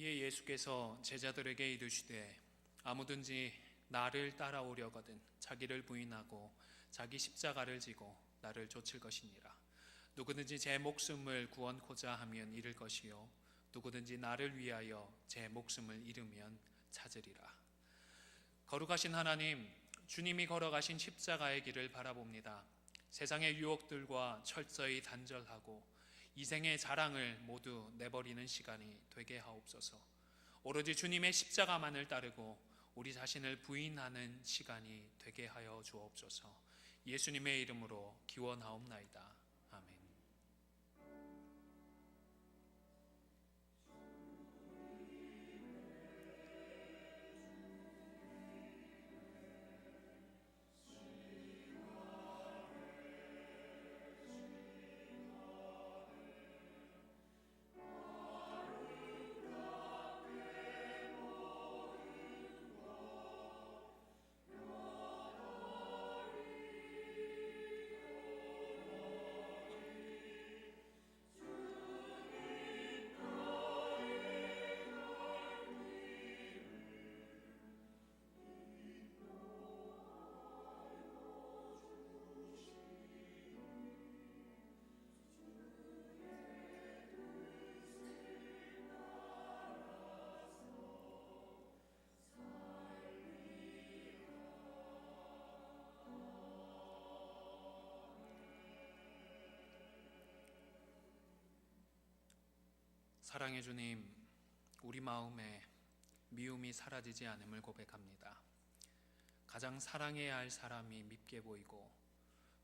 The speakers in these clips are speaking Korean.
이에 예수께서 제자들에게 이르시되 아무든지 나를 따라오려거든 자기를 부인하고 자기 십자가를 지고 나를 좇을 것이니라. 누구든지 제 목숨을 구원코자 하면 잃을 것이요 누구든지 나를 위하여 제 목숨을 잃으면 찾으리라. 거룩하신 하나님, 주님이 걸어가신 십자가의 길을 바라봅니다. 세상의 유혹들과 철저히 단절하고 이생의 자랑을 모두 내버리는 시간이 되게 하옵소서. 오로지 주님의 십자가만을 따르고 우리 자신을 부인하는 시간이 되게 하여 주옵소서. 예수님의 이름으로 기원하옵나이다. 아멘. 사랑의 주님, 우리 마음에 미움이 사라지지 않음을 고백합니다. 가장 사랑해야 할 사람이 밉게 보이고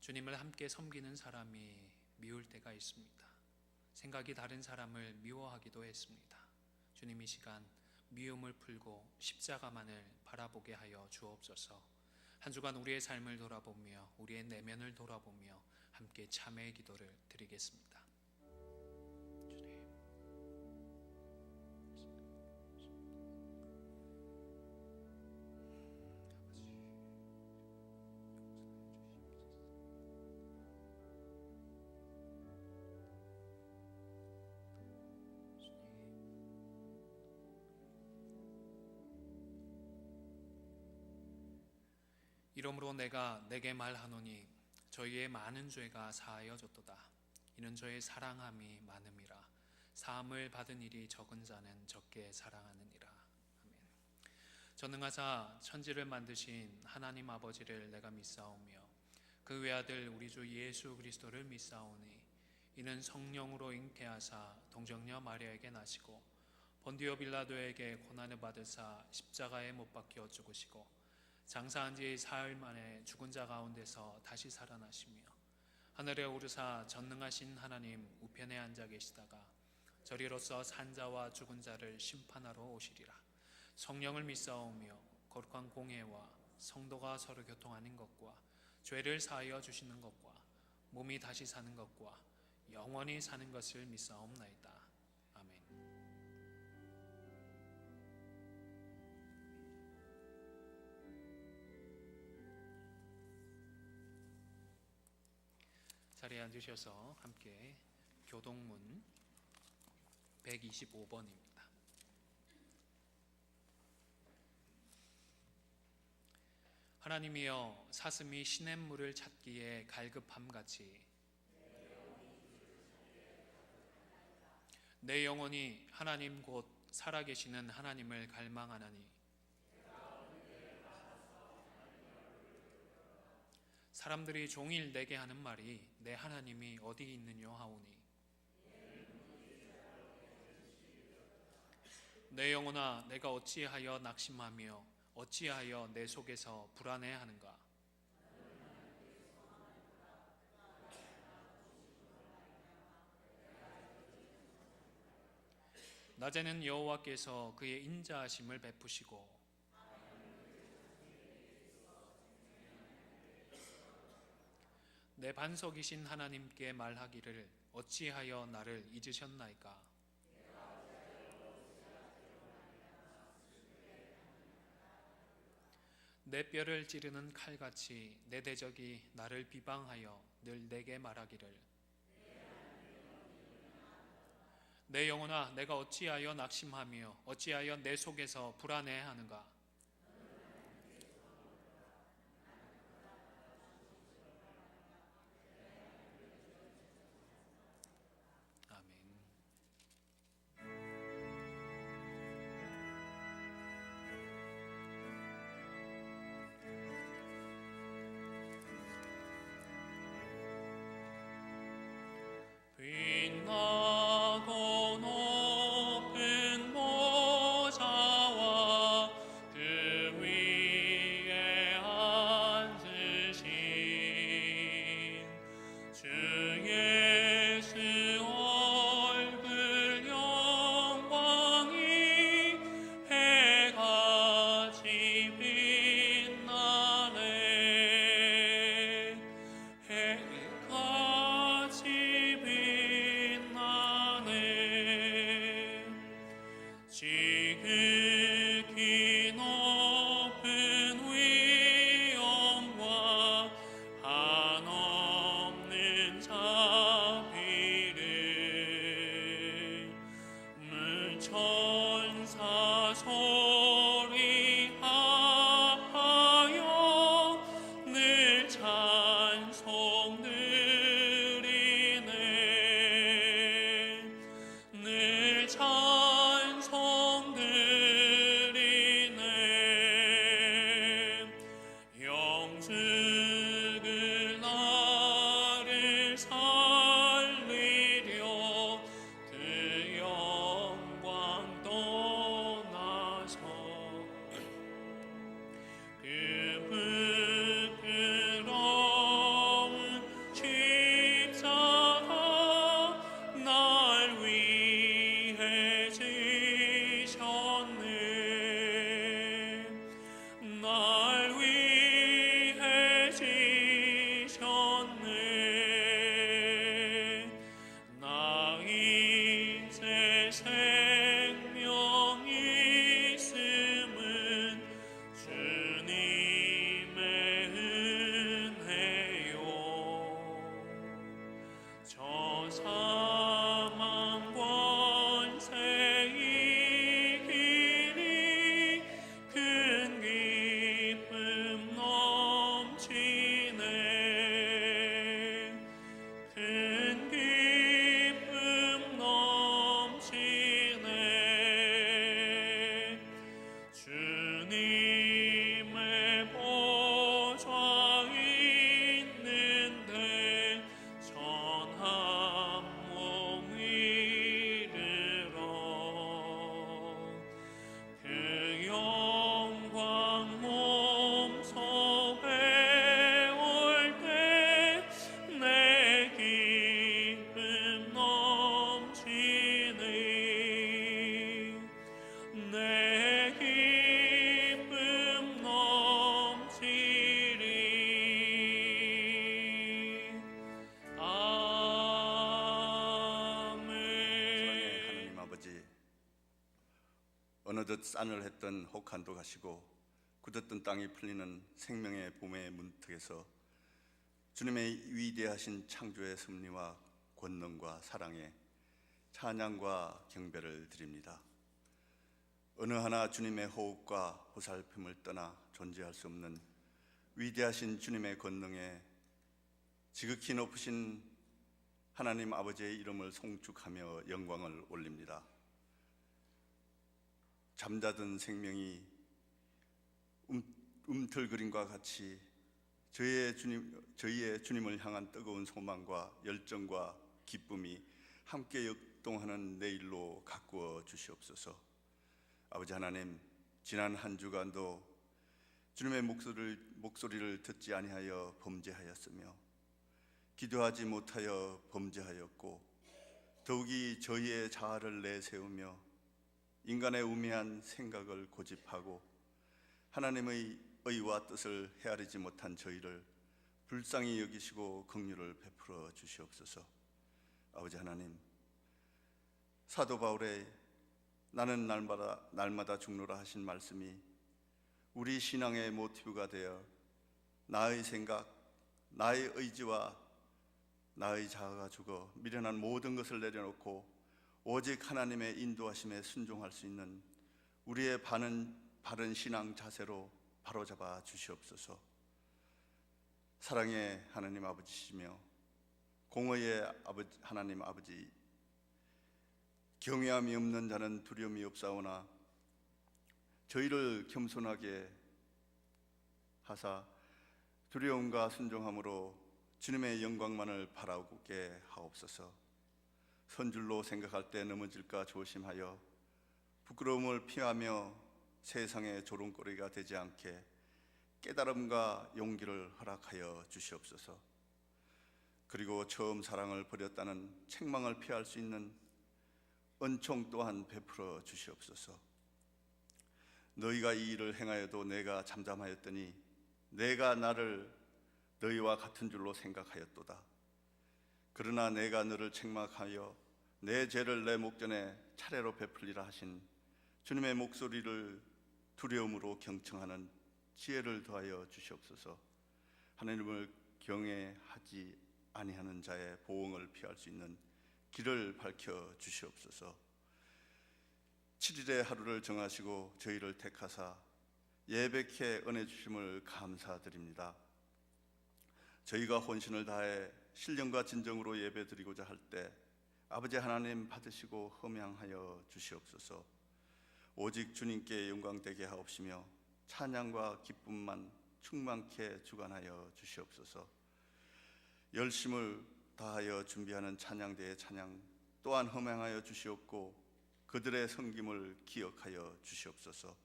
주님을 함께 섬기는 사람이 미울 때가 있습니다. 생각이 다른 사람을 미워하기도 했습니다. 주님, 이 시간 미움을 풀고 십자가만을 바라보게 하여 주옵소서. 한 주간 우리의 삶을 돌아보며 우리의 내면을 돌아보며 함께 참회의 기도를 드리겠습니다. 이러므로 내가 내게 말하노니 저희의 많은 죄가 사하여졌도다. 이는 저의 사랑함이 많음이라. 사함을 받은 일이 적은 자는 적게 사랑하느니라. 아멘. 전능하사 천지를 만드신 하나님 아버지를 내가 믿사오며 그 외아들 우리 주 예수 그리스도를 믿사오니 이는 성령으로 잉태하사 동정녀 마리아에게 나시고 본디오 빌라도에게 고난을 받으사 십자가에 못 박혀 죽으시고 장사한 지 사흘 만에 죽은 자 가운데서 다시 살아나시며 하늘에 오르사 전능하신 하나님 우편에 앉아 계시다가 저리로서 산 자와 죽은 자를 심판하러 오시리라. 성령을 믿사오며 거룩한 공회와 성도가 서로 교통하는 것과 죄를 사하여 주시는 것과 몸이 다시 사는 것과 영원히 사는 것을 믿사옵나이다. 아멘. 자리에 앉으셔서 함께 교동문 125번입니다. 하나님이여, 사슴이 시냇물을 찾기에 갈급함같이 내 영혼이 하나님 곧 살아계시는 하나님을 갈망하나니 사람들이 종일 내게 하는 말이 내 하나님이 어디 있느냐 하오니 내 영혼아, 내가 어찌하여 낙심하며 어찌하여 내 속에서 불안해하는가. 낮에는 여호와께서 그의 인자하심을 베푸시고 내 반석이신 하나님께 말하기를 어찌하여 나를 잊으셨나이까. 내 뼈를 찌르는 칼같이 내 대적이 나를 비방하여 늘 내게 말하기를 내 영혼아, 내가 어찌하여 낙심하며 어찌하여 내 속에서 불안해하는가? 아멘. 빛나고 높은 보좌와 그 위에 앉으신 주 예수 얼굴 영광이 해같이 빛나네. 해같이 빛나네. 지극히 높은 위엄과 한없는 자비를 늘 천사 소리하여 늘 찬송 드리네. 늘 찬송 드리네. 영죽을 나를 살리려 그 영광 떠나서 그 부끄러운 십자가 날 위해 지셨네. 날 위해 지셨네. 나 이제 생명 있음은 주님의 은혜요. 저 사망 권세 이기니 큰 기쁨 넘치네. 큰 기쁨 넘치네. 주님의 보좌 있는데 선한 몸 이르러 그 영광 몸속에 올 때 내 기쁨 넘치네. 내 기쁨 넘치리. 아멘. 하나님 아버지, 어느덧 싸늘했던 혹한도 가시고 굳었던 땅이 풀리는 생명의 봄의 문턱에서 주님의 위대하신 창조의 섭리와 권능과 사랑에 찬양과 경배를 드립니다. 어느 하나 주님의 호흡과 보살핌을 떠나 존재할 수 없는 위대하신 주님의 권능에 지극히 높으신 하나님 아버지의 이름을 송축하며 영광을 올립니다. 잠자던 생명이 움틀거림과 같이 저희의 주님을 향한 뜨거운 소망과 열정과 기쁨이 함께 역동하는 내일로 가꾸어 주시옵소서. 아버지 하나님, 지난 한 주간도 주님의 목소리를 듣지 아니하여 범죄하였으며 기도하지 못하여 범죄하였고 더욱이 저희의 자아를 내세우며 인간의 우매한 생각을 고집하고 하나님의 의와 뜻을 헤아리지 못한 저희를 불쌍히 여기시고 긍휼을 베풀어 주시옵소서. 아버지 하나님, 사도 바울의 나는 날마다 죽노라 하신 말씀이 우리 신앙의 모티브가 되어 나의 생각, 나의 의지와 나의 자아가 죽어 미련한 모든 것을 내려놓고 오직 하나님의 인도하심에 순종할 수 있는 우리의 바른 신앙 자세로 바로잡아 주시옵소서. 사랑의 하나님 아버지시며 공의의 하나님 아버지, 경외함이 없는 자는 두려움이 없사오나 저희를 겸손하게 하사 두려움과 순종함으로 주님의 영광만을 바라보게 하옵소서. 선줄로 생각할 때 넘어질까 조심하여 부끄러움을 피하며 세상의 조롱거리가 되지 않게 깨달음과 용기를 허락하여 주시옵소서. 그리고 처음 사랑을 버렸다는 책망을 피할 수 있는 은총 또한 베풀어 주시옵소서. 너희가 이 일을 행하여도 내가 잠잠하였더니 내가 나를 너희와 같은 줄로 생각하였도다. 그러나 내가 너를 책망하여 내 죄를 내 목전에 차례로 베풀리라 하신 주님의 목소리를 두려움으로 경청하는 지혜를 더하여 주시옵소서. 하나님을 경외하지 아니하는 자의 보응을 피할 수 있는 길을 밝혀 주시옵소서. 7일의 하루를 정하시고 저희를 택하사 예배케 은혜 주심을 감사드립니다. 저희가 혼신을 다해 신령과 진정으로 예배드리고자 할 때 아버지 하나님 받으시고 흠양하여 주시옵소서. 오직 주님께 영광되게 하옵시며 찬양과 기쁨만 충만케 주관하여 주시옵소서. 열심을 다하여 준비하는 찬양대의 찬양 또한 흠양하여 주시옵고 그들의 섬김을 기억하여 주시옵소서.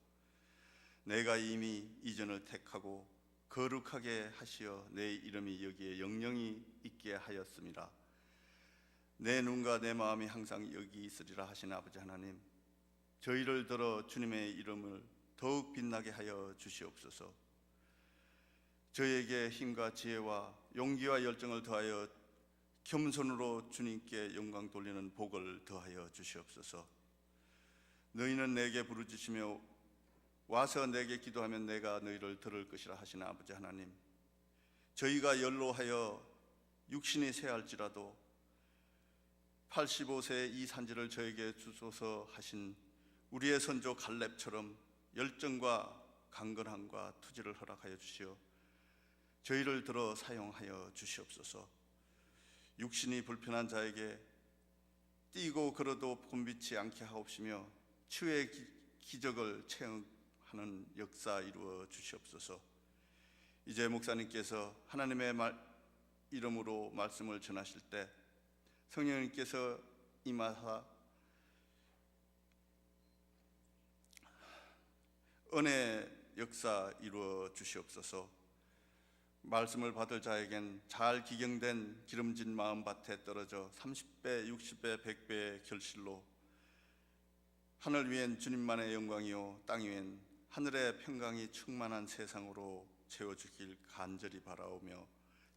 내가 이미 이전을 택하고 거룩하게 하시어 내 이름이 여기에 영영이 있게 하였습니다. 내 눈과 내 마음이 항상 여기 있으리라 하신 아버지 하나님, 저희를 들어 주님의 이름을 더욱 빛나게 하여 주시옵소서. 저희에게 힘과 지혜와 용기와 열정을 더하여 겸손으로 주님께 영광 돌리는 복을 더하여 주시옵소서. 너희는 내게 부르짖으며 와서 내게 기도하면 내가 너희를 들을 것이라 하시는 아버지 하나님, 저희가 연로하여 육신이 쇠할지라도 85세의 이 산지를 저에게 주소서 하신 우리의 선조 갈렙처럼 열정과 강건함과 투지를 허락하여 주시어 저희를 들어 사용하여 주시옵소서. 육신이 불편한 자에게 뛰고 걸어도 곤비치 않게 하옵시며 치유의 기적을 체험하는 역사 이루어 주시옵소서. 이제 목사님께서 하나님의 이름으로 말씀을 전하실 때 성령님께서 임하사 은혜 역사 이루어 주시옵소서. 말씀을 받을 자에겐 잘 기경된 기름진 마음밭에 떨어져 30배, 60배, 100배의 결실로 하늘 위엔 주님만의 영광이요 땅 위엔 하늘의 평강이 충만한 세상으로 채워주길 간절히 바라오며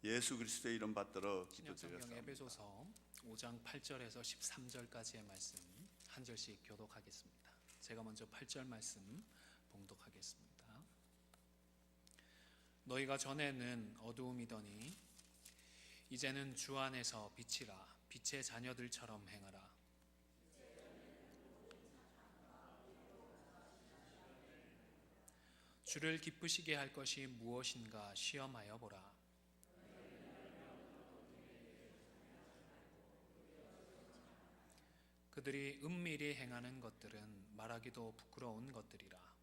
예수 그리스도의 이름 받들어 기도드렸습니다. 에베소서 5장 8절에서 13절까지의 말씀 한 절씩 교독하겠습니다. 제가 먼저 8절 말씀 봉독하겠습니다. 너희가 전에는 어두움이더니 이제는 주 안에서 빛이라. 빛의 자녀들처럼 행하라. 주를 기쁘시게 할 것이 무엇인가 시험하여 보라. 그들이 은밀히 행하는 것들은 말하기도 부끄러운 것들이라.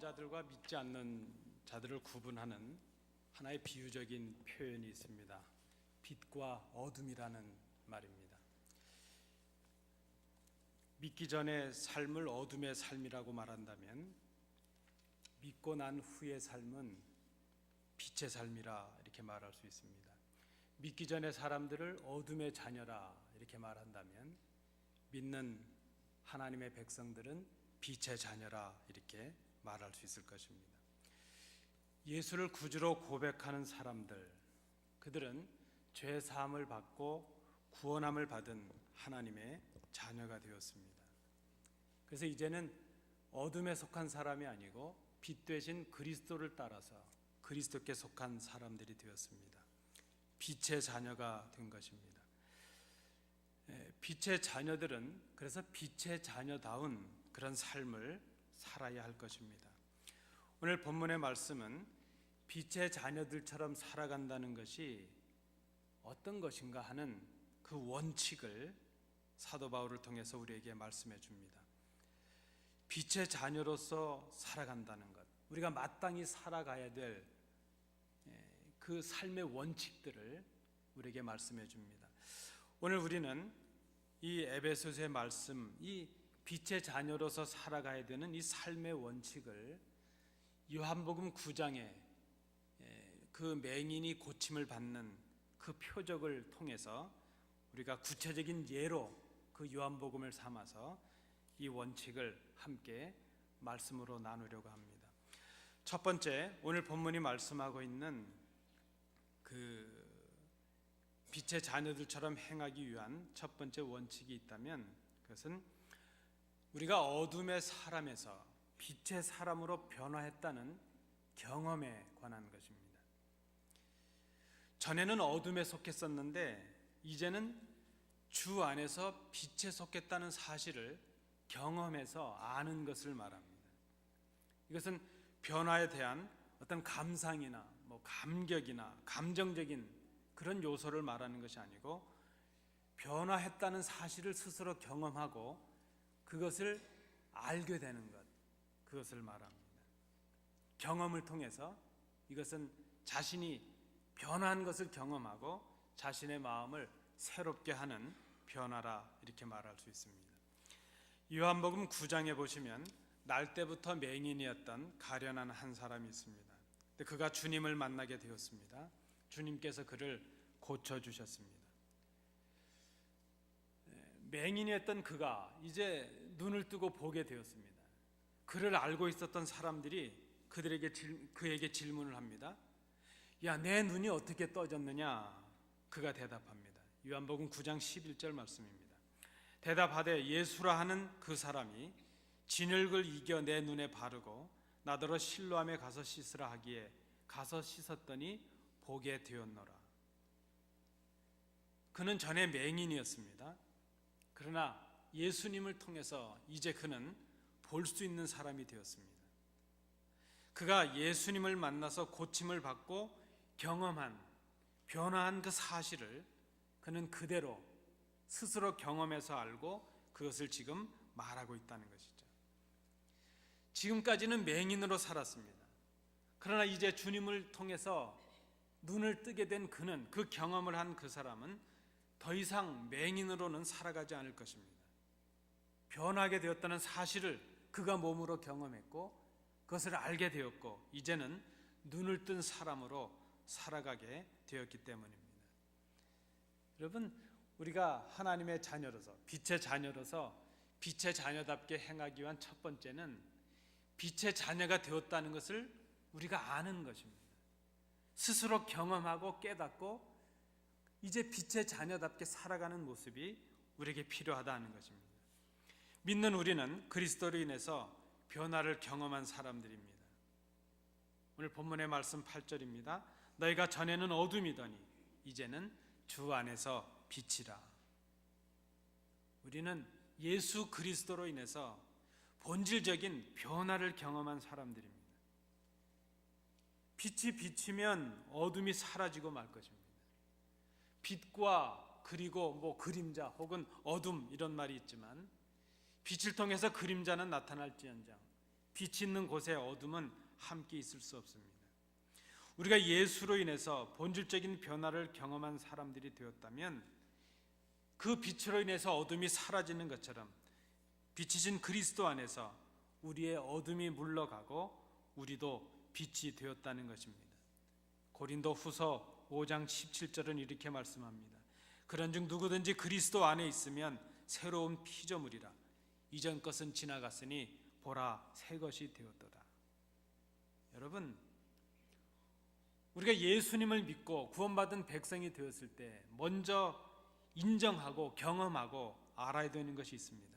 자들과 믿지 않는 자들을 구분하는 하나의 비유적인 표현이 있습니다. 빛과 어둠이라는 말입니다. 믿기 전에 삶을 어둠의 삶이라고 말한다면, 믿고 난 후의 삶은 빛의 삶이라 이렇게 말할 수 있습니다. 믿기 전에 사람들을 어둠의 자녀라 이렇게 말한다면, 믿는 하나님의 백성들은 빛의 자녀라 이렇게 말할 수 있을 것입니다. 예수를 구주로 고백하는 사람들, 그들은 죄 사함을 받고 구원함을 받은 하나님의 자녀가 되었습니다. 그래서 이제는 어둠에 속한 사람이 아니고 빛 되신 그리스도를 따라서 그리스도께 속한 사람들이 되었습니다. 빛의 자녀가 된 것입니다. 빛의 자녀들은 그래서 빛의 자녀다운 그런 삶을 살아야 할 것입니다. 오늘 본문의 말씀은 빛의 자녀들처럼 살아간다는 것이 어떤 것인가 하는 그 원칙을 사도 바울을 통해서 우리에게 말씀해 줍니다. 빛의 자녀로서 살아간다는 것, 우리가 마땅히 살아가야 될 그 삶의 원칙들을 우리에게 말씀해 줍니다. 오늘 우리는 이 에베소서의 말씀, 이 빛의 자녀로서 살아가야 되는 이 삶의 원칙을 요한복음 9장에 그 맹인이 고침을 받는 그 표적을 통해서 우리가 구체적인 예로 그 요한복음을 삼아서 이 원칙을 함께 말씀으로 나누려고 합니다. 첫 번째, 오늘 본문이 말씀하고 있는 그 빛의 자녀들처럼 행하기 위한 첫 번째 원칙이 있다면, 그것은 우리가 어둠의 사람에서 빛의 사람으로 변화했다는 경험에 관한 것입니다. 전에는 어둠에 속했었는데 이제는 주 안에서 빛에 속했다는 사실을 경험해서 아는 것을 말합니다. 이것은 변화에 대한 어떤 감상이나 감격이나 감정적인 그런 요소를 말하는 것이 아니고, 변화했다는 사실을 스스로 경험하고 그것을 알게 되는 것, 그것을 말합니다. 경험을 통해서 이것은 자신이 변화한 것을 경험하고 자신의 마음을 새롭게 하는 변화라 이렇게 말할 수 있습니다. 요한복음 9장에 보시면 날 때부터 맹인이었던 가련한 한 사람이 있습니다. 그가 주님을 만나게 되었습니다. 주님께서 그를 고쳐주셨습니다. 맹인이었던 그가 이제 눈을 뜨고 보게 되었습니다. 그를 알고 있었던 사람들이 그에게 질문을 합니다. 야, 내 눈이 어떻게 떠졌느냐? 그가 대답합니다. 요한복음 9장 11절 말씀입니다. 대답하되 예수라 하는 그 사람이 진흙을 이겨 내 눈에 바르고 나더러 실로암에 가서 씻으라 하기에 가서 씻었더니 보게 되었노라. 그는 전에 맹인이었습니다. 그러나 예수님을 통해서 이제 그는 볼 수 있는 사람이 되었습니다. 그가 예수님을 만나서 고침을 받고 경험한, 변화한 그 사실을 그는 그대로 스스로 경험해서 알고 그것을 지금 말하고 있다는 것이죠. 지금까지는 맹인으로 살았습니다. 그러나 이제 주님을 통해서 눈을 뜨게 된 그는, 그 경험을 한 그 사람은 더 이상 맹인으로는 살아가지 않을 것입니다. 변하게 되었다는 사실을 그가 몸으로 경험했고 그것을 알게 되었고 이제는 눈을 뜬 사람으로 살아가게 되었기 때문입니다. 여러분, 우리가 하나님의 자녀로서, 빛의 자녀로서 빛의 자녀답게 행하기 위한 첫 번째는 빛의 자녀가 되었다는 것을 우리가 아는 것입니다. 스스로 경험하고 깨닫고 이제 빛의 자녀답게 살아가는 모습이 우리에게 필요하다는 것입니다. 믿는 우리는 그리스도로 인해서 변화를 경험한 사람들입니다. 오늘 본문의 말씀 8절입니다. 너희가 전에는 어둠이더니 이제는 주 안에서 빛이라. 우리는 예수 그리스도로 인해서 본질적인 변화를 경험한 사람들입니다. 빛이 비치면 어둠이 사라지고 말 것입니다. 빛과 그리고 그림자 혹은 어둠 이런 말이 있지만 빛을 통해서 그림자는 나타날지언정 빛이 있는 곳에 어둠은 함께 있을 수 없습니다. 우리가 예수로 인해서 본질적인 변화를 경험한 사람들이 되었다면 그 빛으로 인해서 어둠이 사라지는 것처럼 빛이신 그리스도 안에서 우리의 어둠이 물러가고 우리도 빛이 되었다는 것입니다. 고린도 후서 5장 17절은 이렇게 말씀합니다. 그런즉 누구든지 그리스도 안에 있으면 새로운 피조물이라. 이전 것은 지나갔으니 보라 새 것이 되었도다. 여러분, 우리가 예수님을 믿고 구원받은 백성이 되었을 때 먼저 인정하고 경험하고 알아야 되는 것이 있습니다.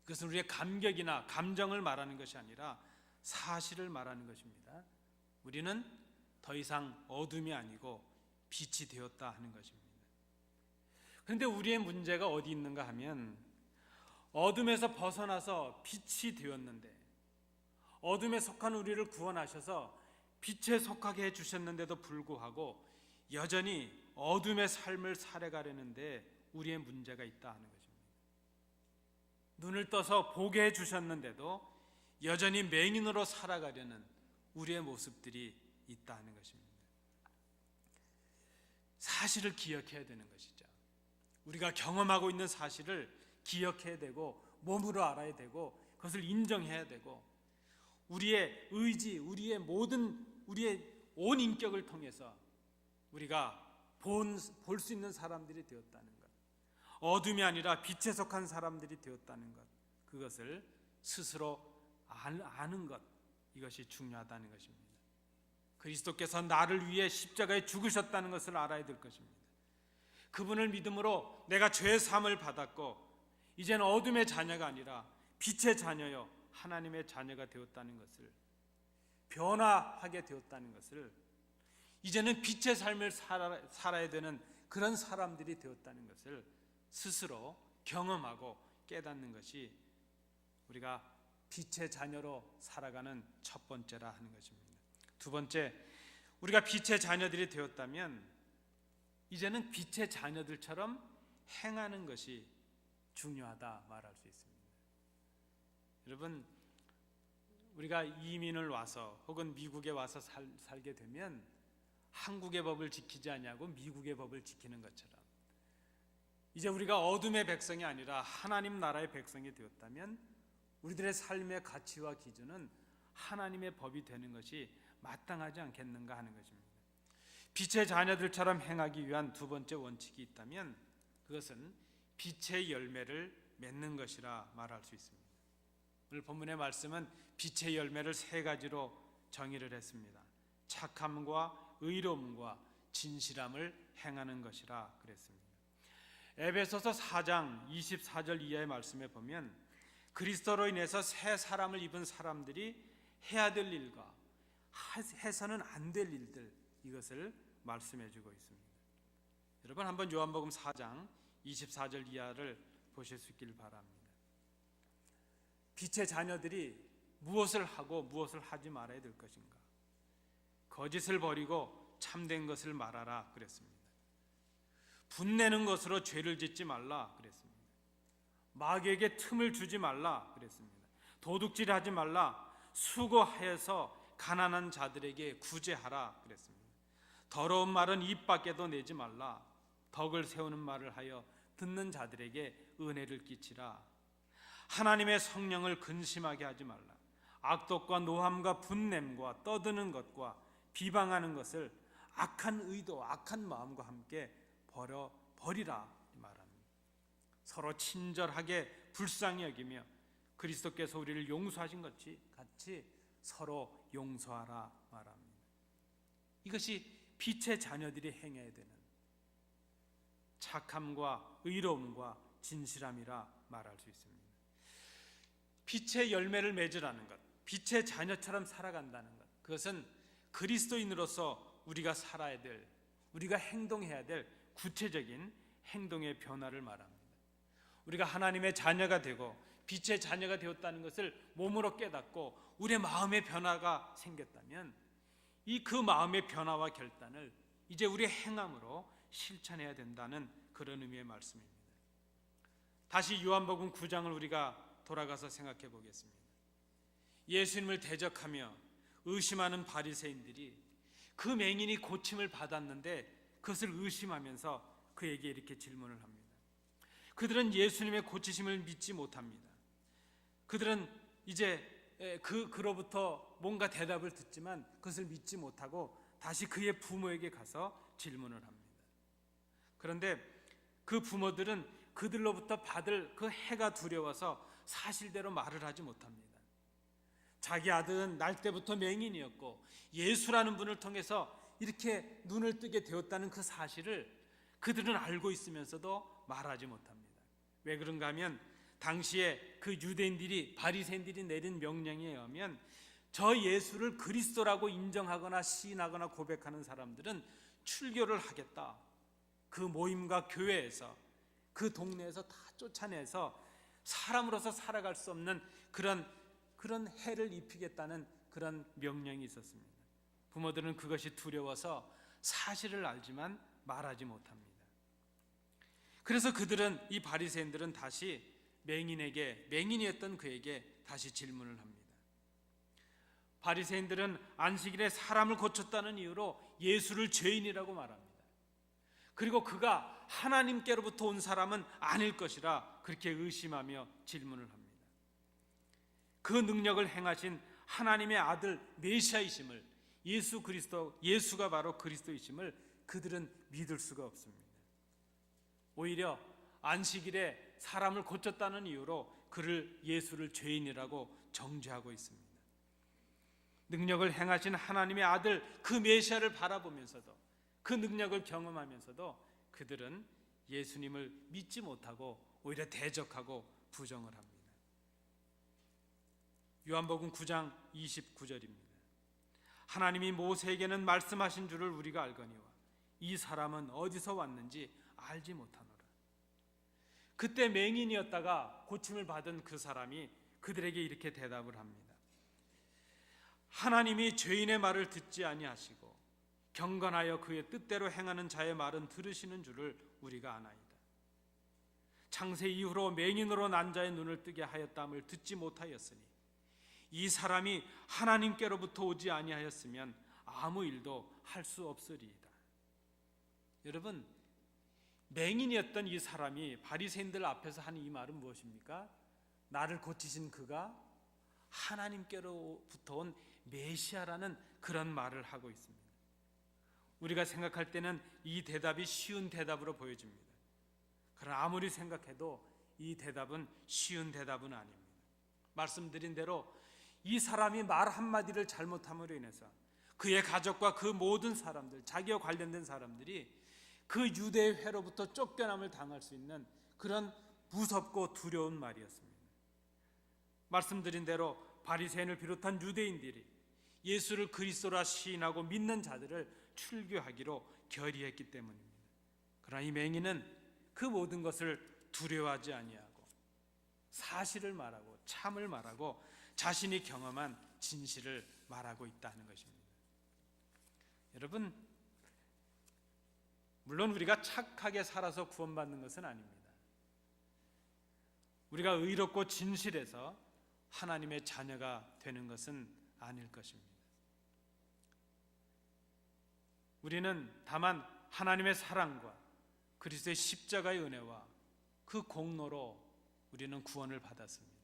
그것은 우리의 감격이나 감정을 말하는 것이 아니라 사실을 말하는 것입니다. 우리는 더 이상 어둠이 아니고 빛이 되었다 하는 것입니다. 그런데 우리의 문제가 어디 있는가 하면 어둠에서 벗어나서 빛이 되었는데, 어둠에 속한 우리를 구원하셔서 빛에 속하게 해주셨는데도 불구하고 여전히 어둠의 삶을 살아가려는데 우리의 문제가 있다 하는 것입니다. 눈을 떠서 보게 해주셨는데도 여전히 맹인으로 살아가려는 우리의 모습들이 있다 하는 것입니다. 사실을 기억해야 되는 것이죠. 우리가 경험하고 있는 사실을 기억해야 되고 몸으로 알아야 되고 그것을 인정해야 되고 우리의 의지, 우리의 온 인격을 통해서 우리가 볼 수 있는 사람들이 되었다는 것, 어둠이 아니라 빛에 속한 사람들이 되었다는 것, 그것을 스스로 아는 것, 이것이 중요하다는 것입니다. 그리스도께서 나를 위해 십자가에 죽으셨다는 것을 알아야 될 것입니다. 그분을 믿음으로 내가 죄 사함을 받았고 이제는 어둠의 자녀가 아니라 빛의 자녀요 하나님의 자녀가 되었다는 것을, 변화하게 되었다는 것을, 이제는 빛의 삶을 살아야 되는 그런 사람들이 되었다는 것을 스스로 경험하고 깨닫는 것이 우리가 빛의 자녀로 살아가는 첫 번째라 하는 것입니다. 두 번째, 우리가 빛의 자녀들이 되었다면 이제는 빛의 자녀들처럼 행하는 것이 중요하다 말할 수 있습니다. 여러분, 우리가 이민을 와서 혹은 미국에 와서 살게 되면 한국의 법을 지키지 아니하고 미국의 법을 지키는 것처럼 이제 우리가 어둠의 백성이 아니라 하나님 나라의 백성이 되었다면 우리들의 삶의 가치와 기준은 하나님의 법이 되는 것이 마땅하지 않겠는가 하는 것입니다. 빛의 자녀들처럼 행하기 위한 두 번째 원칙이 있다면 그것은 빛의 열매를 맺는 것이라 말할 수 있습니다. 오늘 본문의 말씀은 빛의 열매를 세 가지로 정의를 했습니다. 착함과 의로움과 진실함을 행하는 것이라 그랬습니다. 에베소서 4장 24절 이하의 말씀에 보면 그리스도로 인해서 새 사람을 입은 사람들이 해야 될 일과 해서는 안 될 일들, 이것을 말씀해 주고 있습니다. 여러분, 한번 요한복음 4장 24절 이하를 보실 수 있길 바랍니다. 빛의 자녀들이 무엇을 하고 무엇을 하지 말아야 될 것인가? 거짓을 버리고 참된 것을 말하라 그랬습니다. 분내는 것으로 죄를 짓지 말라 그랬습니다. 마귀에게 틈을 주지 말라 그랬습니다. 도둑질하지 말라, 수고하여서 가난한 자들에게 구제하라 그랬습니다. 더러운 말은 입 밖에도 내지 말라, 덕을 세우는 말을 하여 듣는 자들에게 은혜를 끼치라. 하나님의 성령을 근심하게 하지 말라. 악독과 노함과 분냄과 떠드는 것과 비방하는 것을 악한 의도, 악한 마음과 함께 버리라 말합니다. 서로 친절하게 불쌍히 여기며 그리스도께서 우리를 용서하신 것 같이 서로 용서하라 말합니다. 이것이 빛의 자녀들이 행해야 되는 착함과 의로움과 진실함이라 말할 수 있습니다. 빛의 열매를 맺으라는 것, 빛의 자녀처럼 살아간다는 것, 그것은 그리스도인으로서 우리가 살아야 될, 우리가 행동해야 될 구체적인 행동의 변화를 말합니다. 우리가 하나님의 자녀가 되고 빛의 자녀가 되었다는 것을 몸으로 깨닫고 우리의 마음의 변화가 생겼다면 그 마음의 변화와 결단을 이제 우리의 행함으로 실천해야 된다는 그런 의미의 말씀입니다. 다시 요한복음 9장을 우리가 돌아가서 생각해 보겠습니다. 예수님을 대적하며 의심하는 바리새인들이 그 맹인이 고침을 받았는데 그것을 의심하면서 그에게 이렇게 질문을 합니다. 그들은 예수님의 고치심을 믿지 못합니다. 그들은 이제 그로부터 뭔가 대답을 듣지만 그것을 믿지 못하고 다시 그의 부모에게 가서 질문을 합니다. 그런데 그 부모들은 그들로부터 받을 그 해가 두려워서 사실대로 말을 하지 못합니다. 자기 아들은 날 때부터 맹인이었고 예수라는 분을 통해서 이렇게 눈을 뜨게 되었다는 그 사실을 그들은 알고 있으면서도 말하지 못합니다. 왜 그런가 하면 당시에 그 유대인들이 바리새인들이 내린 명령에 의하면 저 예수를 그리스도라고 인정하거나 시인하거나 고백하는 사람들은 출교를 하겠다. 그 모임과 교회에서 그 동네에서 다 쫓아내서 사람으로서 살아갈 수 없는 그런 해를 입히겠다는 그런 명령이 있었습니다. 부모들은 그것이 두려워서 사실을 알지만 말하지 못합니다. 그래서 그들은 이 바리새인들은 다시 맹인이었던 그에게 다시 질문을 합니다. 바리새인들은 안식일에 사람을 고쳤다는 이유로 예수를 죄인이라고 말합니다. 그리고 그가 하나님께로부터 온 사람은 아닐 것이라 그렇게 의심하며 질문을 합니다. 그 능력을 행하신 하나님의 아들 메시아이심을 예수가 바로 그리스도이심을 그들은 믿을 수가 없습니다. 오히려 안식일에 사람을 고쳤다는 이유로 예수를 죄인이라고 정죄하고 있습니다. 능력을 행하신 하나님의 아들 그 메시아를 바라보면서도 그 능력을 경험하면서도 그들은 예수님을 믿지 못하고 오히려 대적하고 부정을 합니다. 요한복음 9장 29절입니다. 하나님이 모세에게는 말씀하신 줄을 우리가 알거니와 이 사람은 어디서 왔는지 알지 못하노라. 그때 맹인이었다가 고침을 받은 그 사람이 그들에게 이렇게 대답을 합니다. 하나님이 죄인의 말을 듣지 아니하시고 경건하여 그의 뜻대로 행하는 자의 말은 들으시는 줄을 우리가 아나이다. 창세 이후로 맹인으로 난 자의 눈을 뜨게 하였다함을 듣지 못하였으니 이 사람이 하나님께로부터 오지 아니하였으면 아무 일도 할 수 없으리이다. 여러분, 맹인이었던 이 사람이 바리새인들 앞에서 하는 이 말은 무엇입니까? 나를 고치신 그가 하나님께로부터 온 메시아라는 그런 말을 하고 있습니다. 우리가 생각할 때는 이 대답이 쉬운 대답으로 보여집니다. 그러나 아무리 생각해도 이 대답은 쉬운 대답은 아닙니다. 말씀드린 대로 이 사람이 말 한마디를 잘못함으로 인해서 그의 가족과 그 모든 사람들, 자기와 관련된 사람들이 그 유대의 회로부터 쫓겨남을 당할 수 있는 그런 무섭고 두려운 말이었습니다. 말씀드린 대로 바리새인을 비롯한 유대인들이 예수를 그리스도라 시인하고 믿는 자들을 출교하기로 결의했기 때문입니다. 그러나 이 맹인은 그 모든 것을 두려워하지 아니하고 사실을 말하고 참을 말하고 자신이 경험한 진실을 말하고 있다는 것입니다. 여러분, 물론 우리가 착하게 살아서 구원받는 것은 아닙니다. 우리가 의롭고 진실해서 하나님의 자녀가 되는 것은 아닐 것입니다. 우리는 다만 하나님의 사랑과 그리스도의 십자가의 은혜와 그 공로로 우리는 구원을 받았습니다.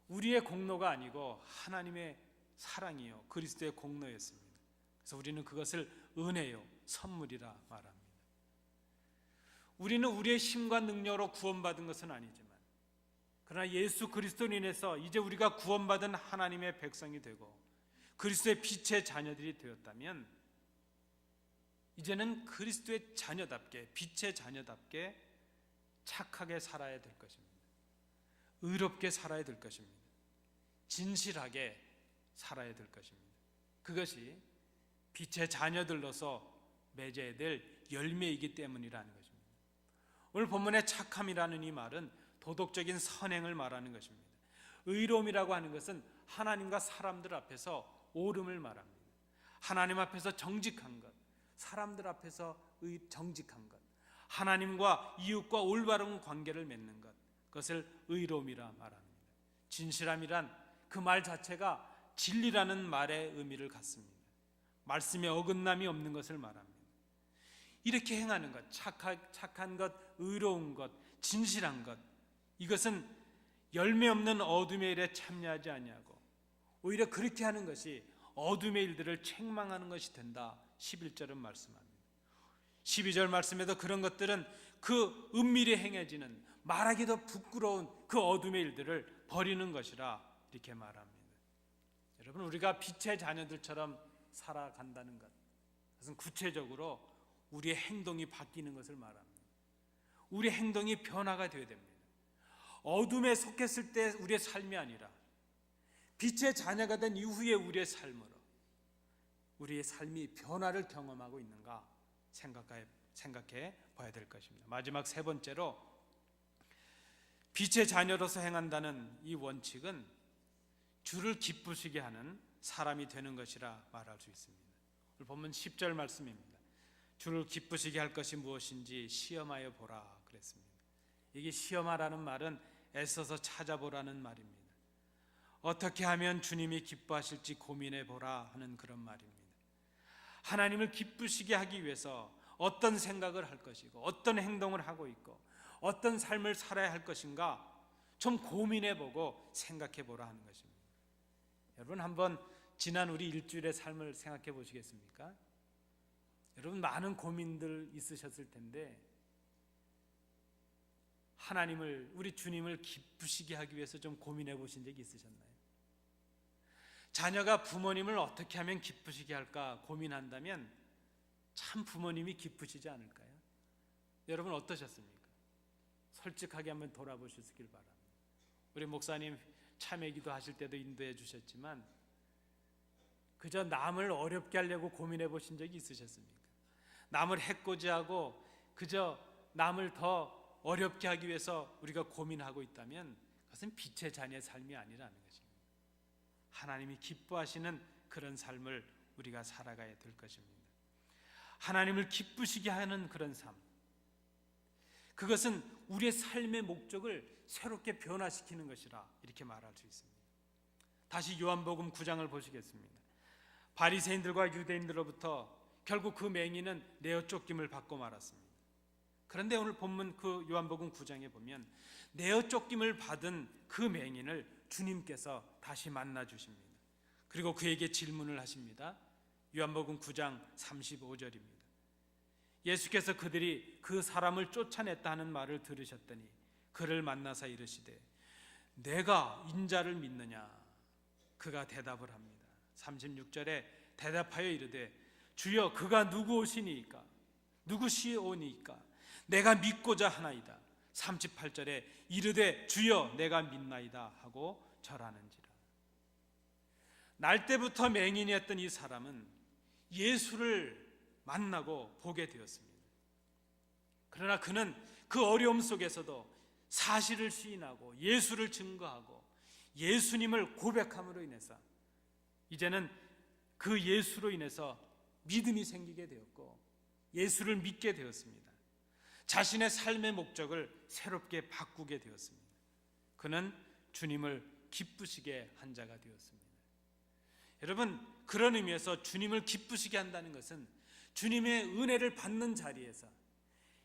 우리의 공로가 아니고 하나님의 사랑이요 그리스도의 공로였습니다. 그래서 우리는 그것을 은혜요 선물이라 말합니다. 우리는 우리의 힘과 능력으로 구원받은 것은 아니지만 그러나 예수 그리스도로 인해서 이제 우리가 구원받은 하나님의 백성이 되고 그리스도의 빛의 자녀들이 되었다면 이제는 그리스도의 자녀답게 빛의 자녀답게 착하게 살아야 될 것입니다. 의롭게 살아야 될 것입니다. 진실하게 살아야 될 것입니다. 그것이 빛의 자녀들로서 맺어야 될 열매이기 때문이라는 것입니다. 오늘 본문의 착함이라는 이 말은 도덕적인 선행을 말하는 것입니다. 의로움이라고 하는 것은 하나님과 사람들 앞에서 옳음을 말합니다. 하나님 앞에서 정직한 것, 사람들 앞에서 정직한 것, 하나님과 이웃과 올바른 관계를 맺는 것, 그것을 의로움이라 말합니다. 진실함이란 그 말 자체가 진리라는 말의 의미를 갖습니다. 말씀에 어긋남이 없는 것을 말합니다. 이렇게 행하는 것, 착한 것, 의로운 것, 진실한 것, 이것은 열매 없는 어둠의 일에 참여하지 아니하고 오히려 그렇게 하는 것이 어둠의 일들을 책망하는 것이 된다. 11절은 말씀합니다. 12절 말씀에도 그런 것들은 그 은밀히 행해지는 말하기도 부끄러운 그 어둠의 일들을 버리는 것이라 이렇게 말합니다. 여러분, 우리가 빛의 자녀들처럼 살아간다는 것, 그것은 구체적으로 우리의 행동이 바뀌는 것을 말합니다. 우리의 행동이 변화가 되어야 됩니다. 어둠에 속했을 때 우리의 삶이 아니라 빛의 자녀가 된 이후에 우리의 삶으로 우리의 삶이 변화를 경험하고 있는가 생각해 봐야 될 것입니다. 마지막 세 번째로 빛의 자녀로서 행한다는 이 원칙은 주를 기쁘시게 하는 사람이 되는 것이라 말할 수 있습니다. 오늘 본문 10절 말씀입니다. 주를 기쁘시게 할 것이 무엇인지 시험하여 보라 그랬습니다. 이게 시험하라는 말은 애써서 찾아보라는 말입니다. 어떻게 하면 주님이 기뻐하실지 고민해 보라 하는 그런 말입니다. 하나님을 기쁘시게 하기 위해서 어떤 생각을 할 것이고 어떤 행동을 하고 있고 어떤 삶을 살아야 할 것인가 좀 고민해 보고 생각해 보라 하는 것입니다. 여러분, 한번 지난 우리 일주일의 삶을 생각해 보시겠습니까? 여러분, 많은 고민들 있으셨을 텐데 하나님을, 우리 주님을 기쁘시게 하기 위해서 좀 고민해 보신 적이 있으셨나요? 자녀가 부모님을 어떻게 하면 기쁘시게 할까 고민한다면 참 부모님이 기쁘시지 않을까요? 여러분, 어떠셨습니까? 솔직하게 한번 돌아보시길 바랍니다. 우리 목사님 참회기도 하실 때도 인도해 주셨지만 그저 남을 어렵게 하려고 고민해 보신 적이 있으셨습니까? 남을 해코지하고 그저 남을 더 어렵게 하기 위해서 우리가 고민하고 있다면 그것은 빛의 자녀의 삶이 아니라는 것입니다. 하나님이 기뻐하시는 그런 삶을 우리가 살아가야 될 것입니다. 하나님을 기쁘시게 하는 그런 삶, 그것은 우리의 삶의 목적을 새롭게 변화시키는 것이라 이렇게 말할 수 있습니다. 다시 요한복음 9장을 보시겠습니다. 바리새인들과 유대인들로부터 결국 그 맹인은 내어 쫓김을 받고 말았습니다. 그런데 오늘 본문 그 요한복음 9장에 보면 내어 쫓김을 받은 그 맹인을 주님께서 다시 만나 주십니다. 그리고 그에게 질문을 하십니다. 요한복음 9장 35절입니다. 예수께서 그들이 그 사람을 쫓아냈다 하는 말을 들으셨더니 그를 만나사 이르시되 내가 인자를 믿느냐? 그가 대답을 합니다. 36절에 대답하여 이르되 주여 그가 누구오시니이까? 누구시오니이까? 내가 믿고자 하나이다. 38절에 이르되 주여 내가 믿나이다 하고 절하는지라. 날 때부터 맹인이었던 이 사람은 예수를 만나고 보게 되었습니다. 그러나 그는 그 어려움 속에서도 사실을 시인하고 예수를 증거하고 예수님을 고백함으로 인해서 이제는 그 예수로 인해서 믿음이 생기게 되었고 예수를 믿게 되었습니다. 자신의 삶의 목적을 새롭게 바꾸게 되었습니다. 그는 주님을 기쁘시게 한 자가 되었습니다. 여러분, 그런 의미에서 주님을 기쁘시게 한다는 것은 주님의 은혜를 받는 자리에서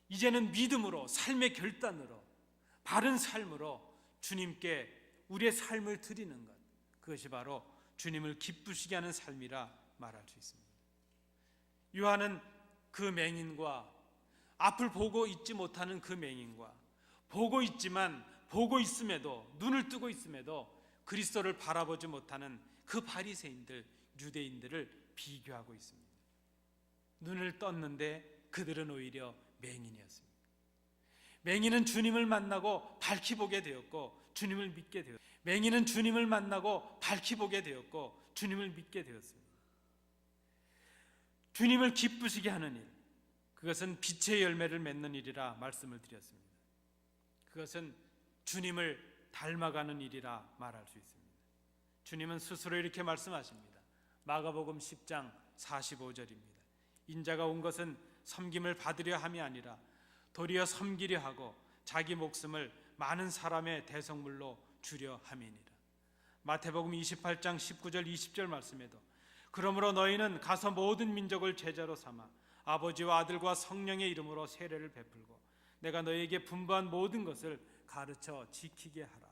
이제는 믿음으로, 삶의 결단으로, 바른 삶으로 주님께 우리의 삶을 드리는 것, 그것이 바로 주님을 기쁘시게 하는 삶이라 말할 수 있습니다. 요한은 그 맹인과 앞을 보고 있지 못하는 그 맹인과 보고 있지만 보고 있음에도 눈을 뜨고 있음에도 그리스도를 바라보지 못하는 그 바리새인들, 유대인들을 비교하고 있습니다. 눈을 떴는데 그들은 오히려 맹인이었습니다. 맹인은 주님을 만나고 밝히 보게 되었고 주님을 믿게 되었습니다. 맹인은 주님을 만나고 밝히 보게 되었고 주님을 믿게 되었습니다. 주님을 기쁘시게 하는 일, 그것은 빛의 열매를 맺는 일이라 말씀을 드렸습니다. 그것은 주님을 닮아가는 일이라 말할 수 있습니다. 주님은 스스로 이렇게 말씀하십니다. 마가복음 10장 45절입니다. 인자가 온 것은 섬김을 받으려 함이 아니라 도리어 섬기려 하고 자기 목숨을 많은 사람의 대성물로 주려 함이니라. 마태복음 28장 19절 20절 말씀에도 그러므로 너희는 가서 모든 민족을 제자로 삼아 아버지와 아들과 성령의 이름으로 세례를 베풀고 내가 너희에게 분부한 모든 것을 가르쳐 지키게 하라.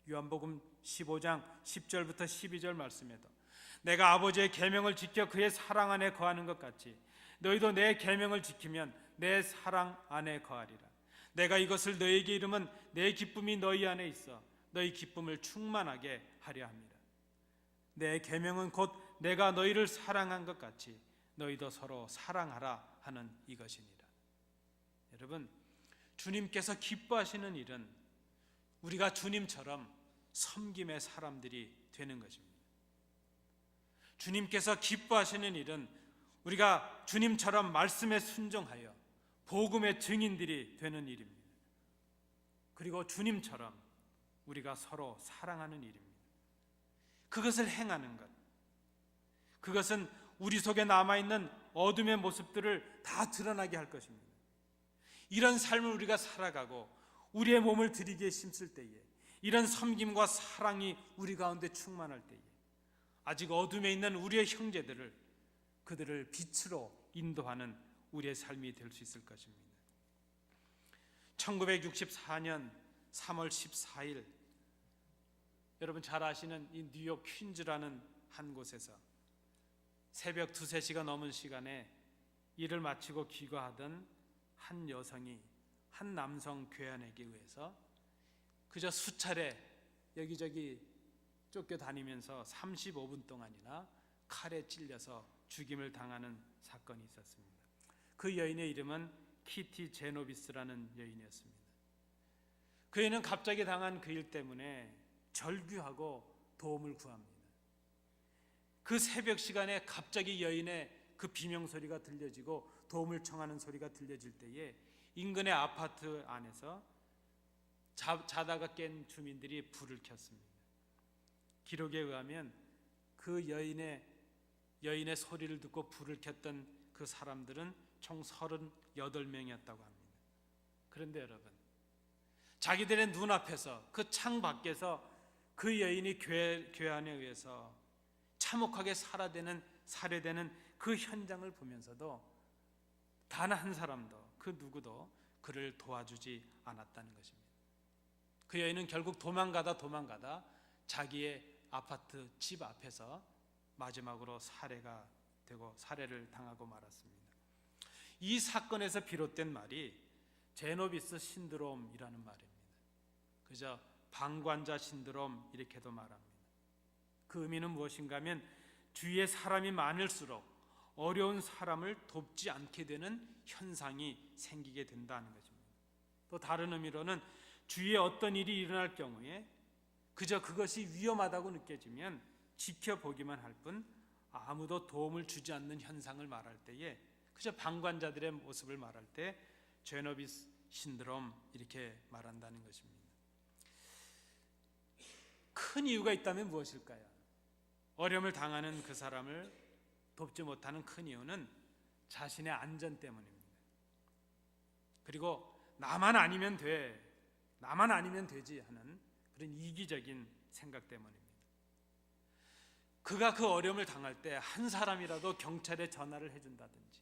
요한복음 15장 10절부터 12절 말씀에도 내가 아버지의 계명을 지켜 그의 사랑 안에 거하는 것 같이 너희도 내 계명을 지키면 내 사랑 안에 거하리라. 내가 이것을 너희에게 이름은 내 기쁨이 너희 안에 있어 너희 기쁨을 충만하게 하려 합니다. 내 계명은 곧 내가 너희를 사랑한 것 같이 너희도 서로 사랑하라 하는 이것이니라. 여러분, 주님께서 기뻐하시는 일은 우리가 주님처럼 섬김의 사람들이 되는 것입니다. 주님께서 기뻐하시는 일은 우리가 주님처럼 말씀에 순종하여 복음의 증인들이 되는 일입니다. 그리고 주님처럼 우리가 서로 사랑하는 일입니다. 그것을 행하는 것, 그것은 우리 속에 남아있는 어둠의 모습들을 다 드러나게 할 것입니다. 이런 삶을 우리가 살아가고 우리의 몸을 들이게 심을 때에 이런 섬김과 사랑이 우리 가운데 충만할 때에 아직 어둠에 있는 우리의 형제들을 그들을 빛으로 인도하는 우리의 삶이 될 수 있을 것입니다. 1964년 3월 14일 여러분 잘 아시는 이 뉴욕 퀸즈라는 한 곳에서 새벽 2, 3시가 넘은 시간에 일을 마치고 귀가하던 한 여성이 한 남성 괴한에게 의해서 그저 수차례 여기저기 쫓겨다니면서 35분 동안이나 칼에 찔려서 죽임을 당하는 사건이 있었습니다. 그 여인의 이름은 키티 제노비스라는 여인이었습니다. 그 여인은 갑자기 당한 그 일 때문에 절규하고 도움을 구합니다. 그 새벽 시간에 갑자기 여인의 그 비명소리가 들려지고 도움을 청하는 소리가 들려질 때에 인근의 아파트 안에서 자다가 깬 주민들이 불을 켰습니다. 기록에 의하면 그 여인의 소리를 듣고 불을 켰던 그 사람들은 총 38명이었다고 합니다. 그런데 여러분, 자기들의 눈앞에서 그 창 밖에서 그 여인이 괴한에 의해서 참혹하게 살해되는 그 현장을 보면서도 단 한 사람도 그 누구도 그를 도와주지 않았다는 것입니다. 그 여인은 결국 도망가다 자기의 아파트 집 앞에서 마지막으로 살해가 되고 살해를 당하고 말았습니다. 이 사건에서 비롯된 말이 제노비스 신드롬이라는 말입니다. 그저 방관자 신드롬 이렇게도 말합니다. 그 의미는 무엇인가 하면 주위에 사람이 많을수록 어려운 사람을 돕지 않게 되는 현상이 생기게 된다는 것입니다. 또 다른 의미로는 주위에 어떤 일이 일어날 경우에 그저 그것이 위험하다고 느껴지면 지켜보기만 할 뿐 아무도 도움을 주지 않는 현상을 말할 때에 그저 방관자들의 모습을 말할 때 제노비스 신드롬 이렇게 말한다는 것입니다. 큰 이유가 있다면 무엇일까요? 어려움을 당하는 그 사람을 돕지 못하는 큰 이유는 자신의 안전 때문입니다. 그리고 나만 아니면 되지 하는 그런 이기적인 생각 때문입니다. 그가 그 어려움을 당할 때 한 사람이라도 경찰에 전화를 해준다든지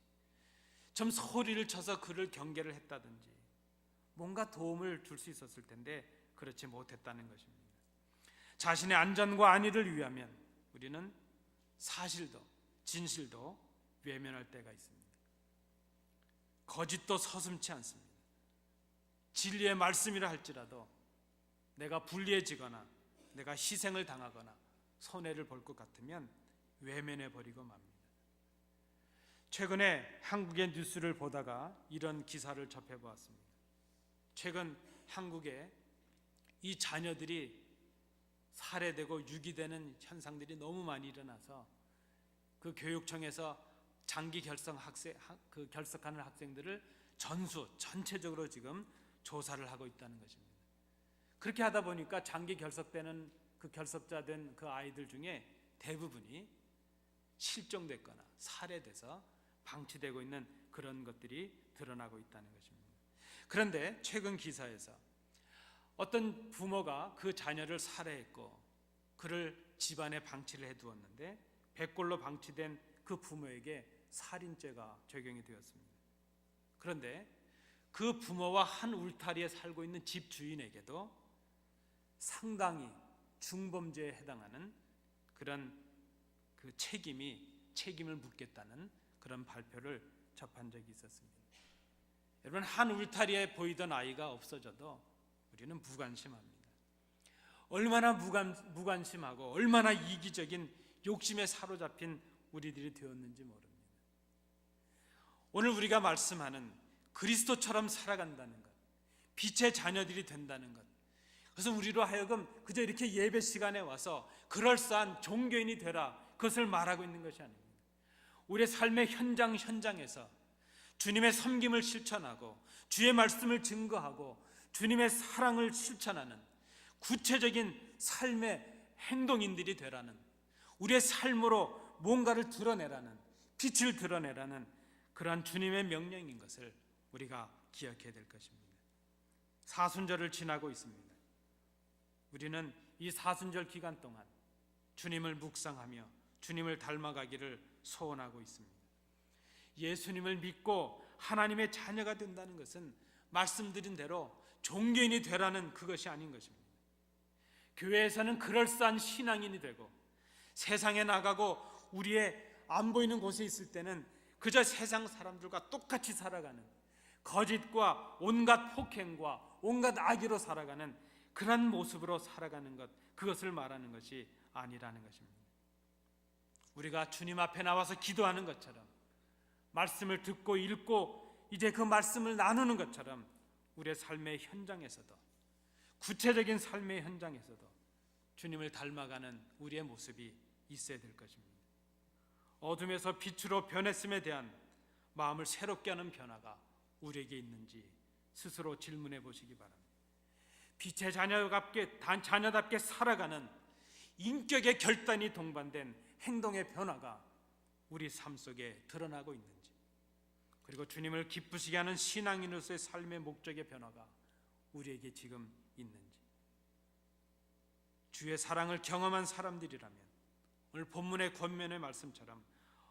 좀 소리를 쳐서 그를 경계를 했다든지 뭔가 도움을 줄 수 있었을 텐데 그렇지 못했다는 것입니다. 자신의 안전과 안위를 위하면 우리는 사실도 진실도 외면할 때가 있습니다. 거짓도 서슴지 않습니다. 진리의 말씀이라 할지라도 내가 불리해지거나 내가 희생을 당하거나 손해를 볼 것 같으면 외면해 버리고 맙니다. 최근에 한국의 뉴스를 보다가 이런 기사를 접해 보았습니다. 최근 한국에 이 자녀들이 살해되고 유기되는 현상들이 너무 많이 일어나서 그 교육청에서 장기 결석하는 학생들을 전체적으로 지금 조사를 하고 있다는 것입니다. 그렇게 하다 보니까 장기 결석되는 그 결석자된 그 아이들 중에 대부분이 실종됐거나 살해돼서 방치되고 있는 그런 것들이 드러나고 있다는 것입니다. 그런데 최근 기사에서 어떤 부모가 그 자녀를 살해했고 그를 집안에 방치를 해두었는데 백골로 방치된 그 부모에게 살인죄가 적용이 되었습니다. 그런데 그 부모와 한 울타리에 살고 있는 집 주인에게도 상당히 중범죄에 해당하는 그런 그 책임을 묻겠다는 그런 발표를 접한 적이 있었습니다. 여러분, 한 울타리에 보이던 아이가 없어져도 우리는 무관심합니다. 얼마나 무관심하고 얼마나 이기적인 욕심에 사로잡힌 우리들이 되었는지 모릅니다. 오늘 우리가 말씀하는 그리스도처럼 살아간다는 것, 빛의 자녀들이 된다는 것, 그래서 우리로 하여금 그저 이렇게 예배 시간에 와서 그럴싸한 종교인이 되라, 그것을 말하고 있는 것이 아닙니다. 우리의 삶의 현장에서 주님의 섬김을 실천하고 주의 말씀을 증거하고 주님의 사랑을 실천하는 구체적인 삶의 행동인들이 되라는, 우리의 삶으로 뭔가를 드러내라는, 빛을 드러내라는 그러한 주님의 명령인 것을 우리가 기억해야 될 것입니다. 사순절을 지나고 있습니다. 우리는 이 사순절 기간 동안 주님을 묵상하며 주님을 닮아가기를 소원하고 있습니다. 예수님을 믿고 하나님의 자녀가 된다는 것은 말씀드린 대로 종교인이 되라는 그것이 아닌 것입니다. 교회에서는 그럴싸한 신앙인이 되고 세상에 나가고 우리의 안 보이는 곳에 있을 때는 그저 세상 사람들과 똑같이 살아가는, 거짓과 온갖 폭행과 온갖 악의로 살아가는 그런 모습으로 살아가는 것, 그것을 말하는 것이 아니라는 것입니다. 우리가 주님 앞에 나와서 기도하는 것처럼, 말씀을 듣고 읽고 이제 그 말씀을 나누는 것처럼 우리의 삶의 현장에서도, 구체적인 삶의 현장에서도 주님을 닮아가는 우리의 모습이 있어야 될 것입니다. 어둠에서 빛으로 변했음에 대한 마음을 새롭게 하는 변화가 우리에게 있는지 스스로 질문해 보시기 바랍니다. 빛의 자녀답게 살아가는 인격의 결단이 동반된 행동의 변화가 우리 삶 속에 드러나고 있는지, 그리고 주님을 기쁘시게 하는 신앙인으로서의 삶의 목적의 변화가 우리에게 지금 있는지, 주의 사랑을 경험한 사람들이라면 오늘 본문의 권면의 말씀처럼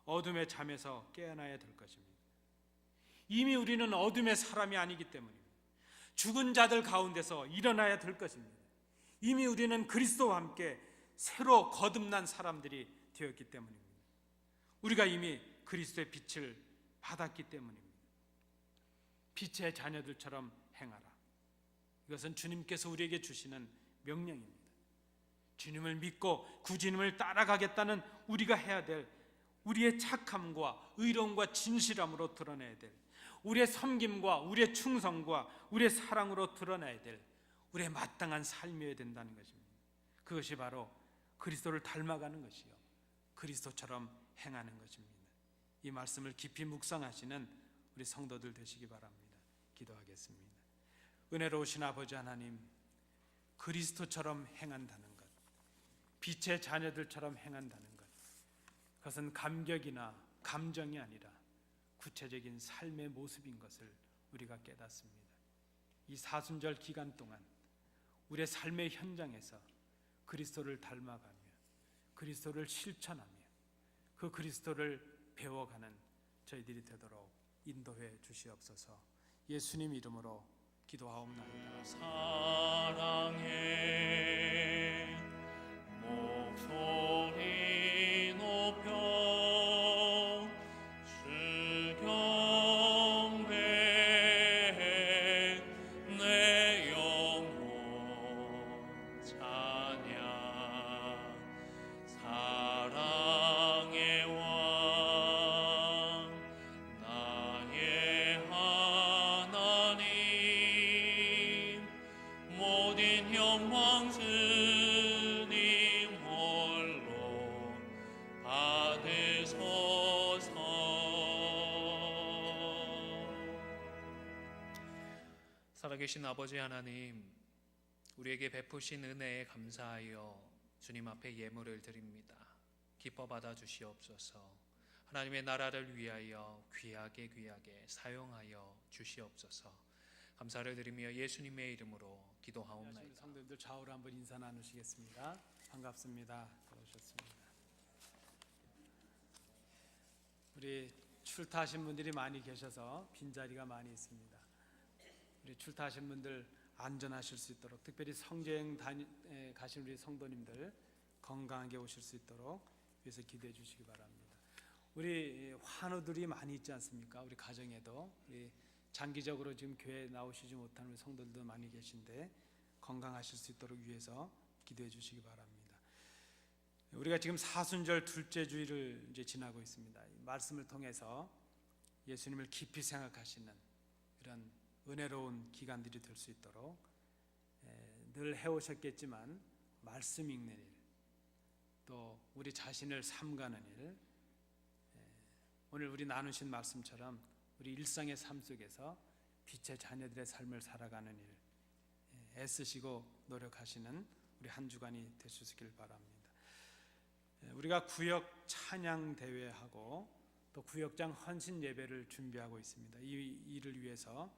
어둠의 잠에서 깨어나야 될 것입니다. 이미 우리는 어둠의 사람이 아니기 때문입니다. 죽은 자들 가운데서 일어나야 될 것입니다. 이미 우리는 그리스도와 함께 새로 거듭난 사람들이 되었기 때문입니다. 우리가 이미 그리스도의 빛을 받았기 때문입니다. 빛의 자녀들처럼 행하라. 이것은 주님께서 우리에게 주시는 명령입니다. 주님을 믿고 구주님을 따라가겠다는 우리가 해야 될, 우리의 착함과 의로움과 진실함으로 드러내야 될, 우리의 섬김과 우리의 충성과 우리의 사랑으로 드러내야 될 우리의 마땅한 삶이어야 된다는 것입니다. 그것이 바로 그리스도를 닮아가는 것이요, 그리스도처럼 행하는 것입니다. 이 말씀을 깊이 묵상하시는 우리 성도들 되시기 바랍니다. 기도하겠습니다. 은혜로우신 아버지 하나님, 그리스도처럼 행한다는 것, 빛의 자녀들처럼 행한다는 것, 그것은 감격이나 감정이 아니라 구체적인 삶의 모습인 것을 우리가 깨닫습니다. 이 사순절 기간 동안 우리의 삶의 현장에서 그리스도를 닮아가며 그리스도를 실천하며 그 그리스도를 배워가는 저희들이 되도록 인도해 주시옵소서. 예수님 이름으로 기도하옵나이다. 사랑해 목소리 높여 주 경배 내 영혼 찬양. 사랑의 왕 나의 하나님, 모든 영광 주님 홀로 받으소서. 살아계신 아버지 하나님, 우리에게 베푸신 은혜에 감사하여 주님 앞에 예물을 드립니다. 기뻐 받아 주시옵소서. 하나님의 나라를 위하여 귀하게 사용하여 주시옵소서. 감사를 드리며 예수님의 이름으로 안녕하십니까. 기도하옵나이다. 성도님들 좌우로 한번 인사 나누시겠습니다. 반갑습니다. 들어오셨습니다. 우리 출타하신 분들이 많이 계셔서 빈자리가 많이 있습니다. 우리 출타하신 분들 안전하실 수 있도록, 특별히 성주행 가신 우리 성도님들 건강하게 오실 수 있도록 위해서 기도해 주시기 바랍니다. 우리 환우들이 많이 있지 않습니까? 우리 가정에도 우리 장기적으로 지금 교회에 나오시지 못하는 우리 성도들도 많이 계신데 건강하실 수 있도록 위해서 기도해 주시기 바랍니다. 우리가 지금 사순절 둘째 주일을 이제 지나고 있습니다. 이 말씀을 통해서 예수님을 깊이 생각하시는 이런 은혜로운 기간들이 될 수 있도록 늘 해오셨겠지만 말씀 읽는 일, 또 우리 자신을 삼가는 일, 오늘 우리 나누신 말씀처럼 우리 일상의 삶 속에서 빛의 자녀들의 삶을 살아가는 일 애쓰시고 노력하시는 우리 한 주간이 되시길 바랍니다. 우리가 구역 찬양 대회하고 또 구역장 헌신 예배를 준비하고 있습니다. 이 일을 위해서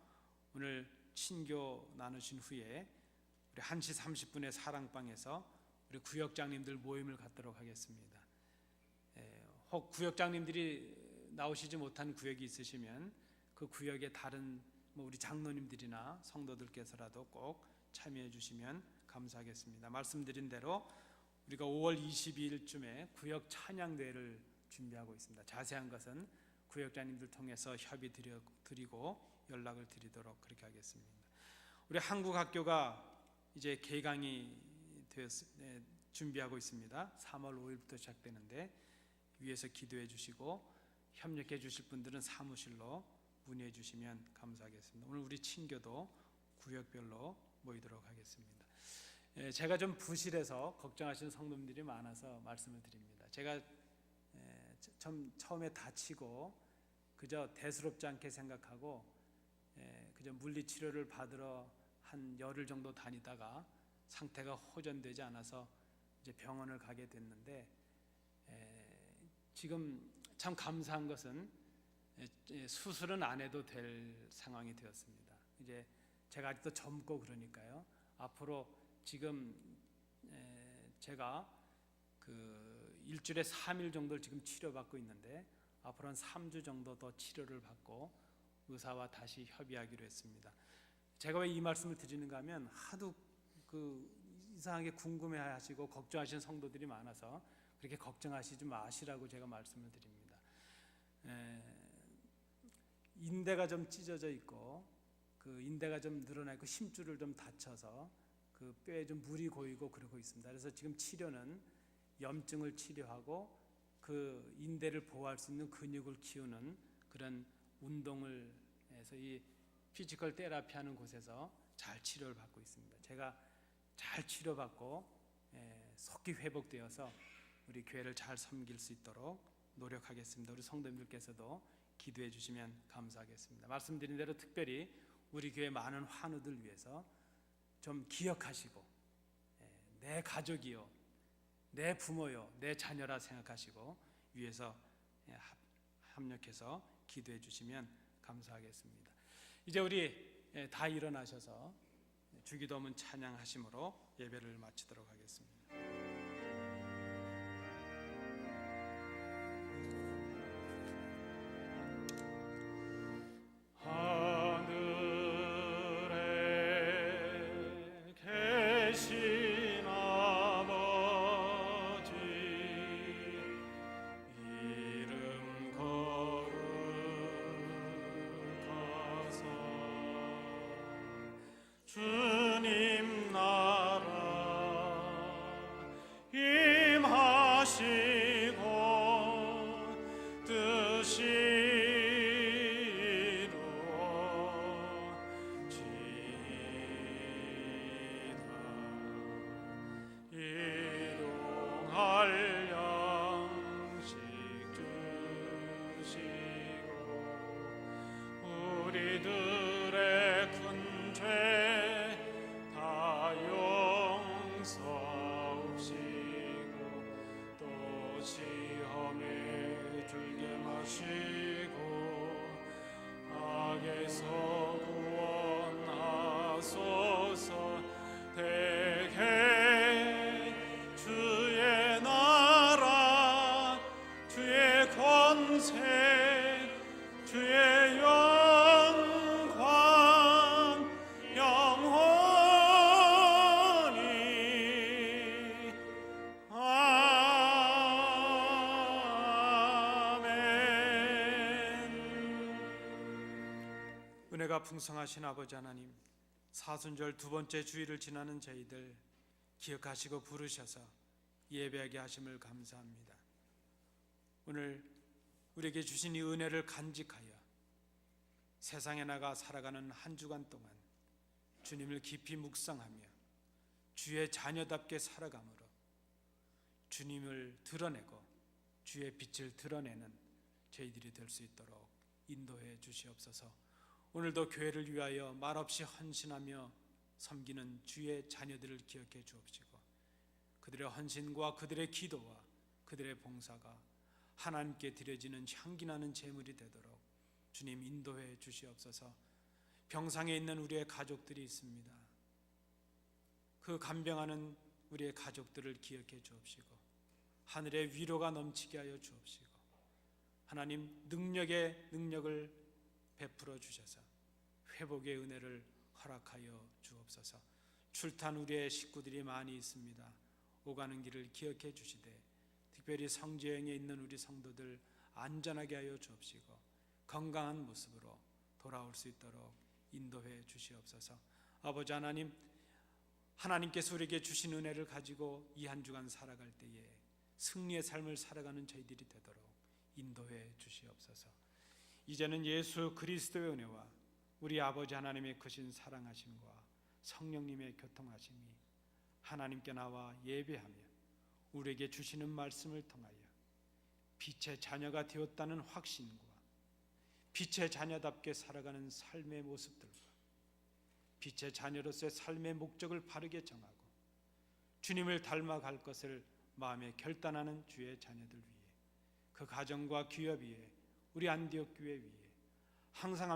오늘 친교 나누신 후에 우리 1시 30분에 사랑방에서 우리 구역장님들 모임을 갖도록 하겠습니다. 혹 구역장님들이 나오시지 못한 구역이 있으시면 그 구역의 다른 우리 장로님들이나 성도들께서라도 꼭 참여해 주시면 감사하겠습니다. 말씀드린 대로 우리가 5월 22일쯤에 구역 찬양대회를 준비하고 있습니다. 자세한 것은 구역장님들 통해서 협의 드리고 연락을 드리도록 그렇게 하겠습니다. 우리 한국 학교가 이제 개강이 준비하고 있습니다. 3월 5일부터 시작되는데 위에서 기도해 주시고 협력해 주실 분들은 사무실로 문의해 주시면 감사하겠습니다. 오늘 우리 친교도 구역별로 모이도록 하겠습니다. 제가 좀 부실해서 걱정하시는 성도님들이 많아서 말씀을 드립니다. 제가 처음에 다치고 그저 대수롭지 않게 생각하고 그저 물리치료를 받으러 한 열흘 정도 다니다가 상태가 호전되지 않아서 이제 병원을 가게 됐는데 지금 참 감사한 것은 수술은 안 해도 될 상황이 되었습니다. 이제 제가 아직도 젊고 그러니까요. 앞으로 지금 제가 그 일주일에 3일 정도를 지금 치료받고 있는데 앞으로 한 3주 정도 더 치료를 받고 의사와 다시 협의하기로 했습니다. 제가 왜 이 말씀을 드리는가 하면 하도 그 이상하게 궁금해하시고 걱정하시는 성도들이 많아서 그렇게 걱정하시지 마시라고 제가 말씀을 드립니다. 인대가 좀 찢어져 있고 그 인대가 좀 늘어나 있고 힘줄을 좀 다쳐서 그 뼈에 좀 물이 고이고 그러고 있습니다. 그래서 지금 치료는 염증을 치료하고 그 인대를 보호할 수 있는 근육을 키우는 그런 운동을 해서 이 피지컬 테라피 하는 곳에서 잘 치료를 받고 있습니다. 제가 잘 치료받고 속기 회복되어서 우리 교회를 잘 섬길 수 있도록 노력하겠습니다. 우리 성도님들께서도 기도해 주시면 감사하겠습니다. 말씀드린 대로 특별히 우리 교회 많은 환우들 위해서 좀 기억하시고 내 가족이요, 내 부모요, 내 자녀라 생각하시고 위해서 합력해서 기도해 주시면 감사하겠습니다. 이제 우리 다 일어나셔서 주기도문 찬양하심으로 예배를 마치도록 하겠습니다. 주님 나라 임하시고 뜻이 이루어지이다. 일용할 양식 주시고 우리들의 큰 죄 은혜가 풍성하신 아버지 하나님, 사순절 두 번째 주일을 지나는 저희들 기억하시고 부르셔서 예배하게 하심을 감사합니다. 오늘 우리에게 주신 이 은혜를 간직하여 세상에 나가 살아가는 한 주간 동안 주님을 깊이 묵상하며 주의 자녀답게 살아감으로 주님을 드러내고 주의 빛을 드러내는 저희들이 될 수 있도록 인도해 주시옵소서. 오늘도 교회를 위하여 말없이 헌신하며 섬기는 주의 자녀들을 기억해 주옵시고 그들의 헌신과 그들의 기도와 그들의 봉사가 하나님께 드려지는 향기나는 제물이 되도록 주님 인도해 주시옵소서. 병상에 있는 우리의 가족들이 있습니다. 그 간병하는 우리의 가족들을 기억해 주옵시고 하늘의 위로가 넘치게 하여 주옵시고 하나님 능력을 베풀어 주셔서 회복의 은혜를 허락하여 주옵소서. 출탄 우리의 식구들이 많이 있습니다. 오가는 길을 기억해 주시되 특별히 성지여행에 있는 우리 성도들 안전하게 하여 주옵시고 건강한 모습으로 돌아올 수 있도록 인도해 주시옵소서. 아버지 하나님, 하나님께서 우리에게 주신 은혜를 가지고 이 한 주간 살아갈 때에 승리의 삶을 살아가는 저희들이 되도록 인도해 주시옵소서. 이제는 예수 그리스도의 은혜와 우리 아버지 하나님의 크신 사랑하심과 성령님의 교통하심이 하나님께 나와 예배하며 우리에게 주시는 말씀을 통하여 빛의 자녀가 되었다는 확신과 빛의 자녀답게 살아가는 삶의 모습들과 빛의 자녀로서의 삶의 목적을 바르게 정하고 주님을 닮아갈 것을 마음에 결단하는 주의 자녀들 위해 그 가정과 기업 위에 우리 안디옥 교회 위에 항상